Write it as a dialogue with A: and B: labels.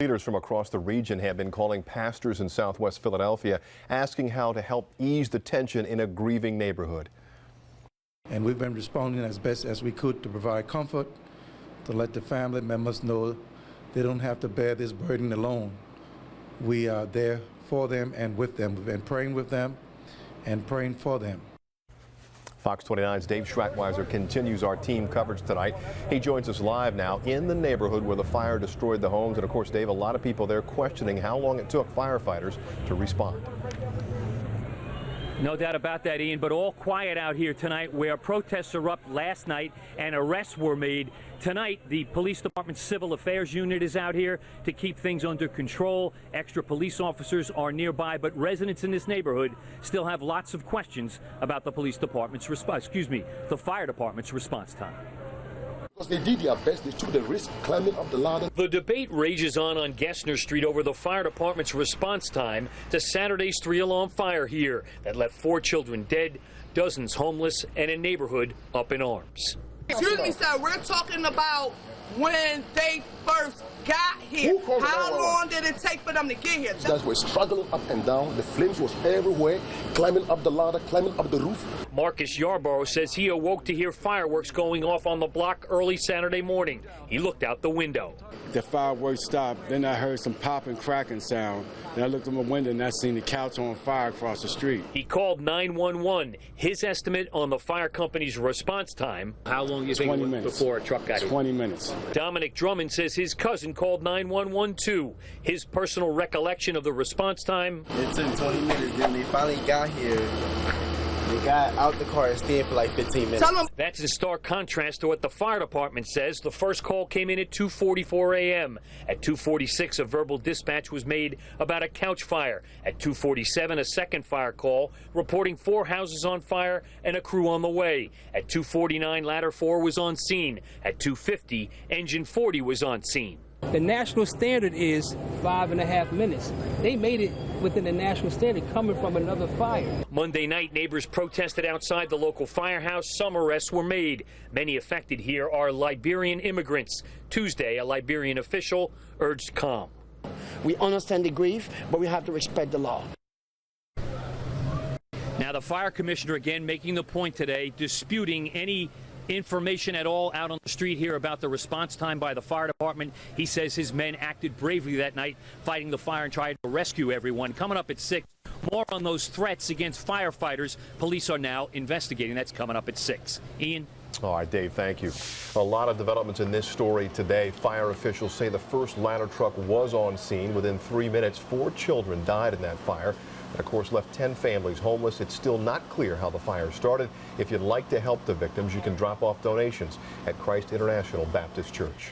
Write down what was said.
A: Leaders from across the region have been calling pastors in Southwest Philadelphia, asking how to help ease the tension in a grieving neighborhood.
B: And we've been responding as best as we could to provide comfort, to let the family members know they don't have to bear this burden alone. We are there for them and with them. We've been praying with them and praying for them.
A: Fox 29's Dave Schrattweiser continues our team coverage tonight. He joins us live now in the neighborhood where the fire destroyed the homes. And of course, Dave, a lot of people there questioning how long it took firefighters to respond.
C: No doubt about that, Ian, but all quiet out here tonight where protests erupted last night and arrests were made. Tonight, the police department's civil affairs unit is out here to keep things under control. Extra police officers are nearby, but residents in this neighborhood still have lots of questions about the police department's response, the fire department's response time.
D: Because they did their best, they took the risk climbing up the ladder.
C: The debate rages on Gessner Street over the fire department's response time to Saturday's 3-alarm fire here that left 4 children dead, dozens homeless, and a neighborhood up in arms.
E: Excuse me, sir, we're talking about when they first got here. How long did it take for them to get here?
D: Guys were struggling up and down. The flames was everywhere, climbing up the ladder, climbing up the roof.
C: Marcus Yarborough says he awoke to hear fireworks going off on the block early Saturday morning. He looked out the window.
F: The fireworks stopped. Then I heard some popping, cracking sound. And I looked at my window and I seen the couch on fire across the street.
C: He called 911. His estimate on the fire company's response time. How long do you think it was before a truck got here?
F: 20 minutes.
C: Dominic Drummond says his cousin called 911 too. His personal recollection of the response time.
G: It took 20 minutes. Then they finally got here. They got out the car and stayed for like 15 minutes.
C: That's in stark contrast to what the fire department says. The first call came in at 2:44 a.m. At 2:46, a verbal dispatch was made about a couch fire. At 2:47, a second fire call reporting 4 houses on fire and a crew on the way. At 2:49, ladder 4 was on scene. At 2:50, engine 40 was on scene.
H: The national standard is 5.5 minutes. They made it within the national standard coming from another fire.
C: Monday night, neighbors protested outside the local firehouse. Some arrests were made. Many affected here are Liberian immigrants. Tuesday, a Liberian official urged calm.
I: We understand the grief, but we have to respect the law.
C: Now, the fire commissioner again making the point today, disputing any information at all out on the street here about the response time by the fire department. He says his men acted bravely that night, fighting the fire and trying to rescue everyone. Coming up at 6, more on those threats against firefighters. Police are now investigating. That's coming up at 6. Ian?
A: All right, Dave, thank you. A lot of developments in this story today. Fire officials say the first ladder truck was on scene. Within 3 minutes, 4 children died in that fire. And of course, left 10 families homeless. It's still not clear how the fire started. If you'd like to help the victims, you can drop off donations at Christ International Baptist Church.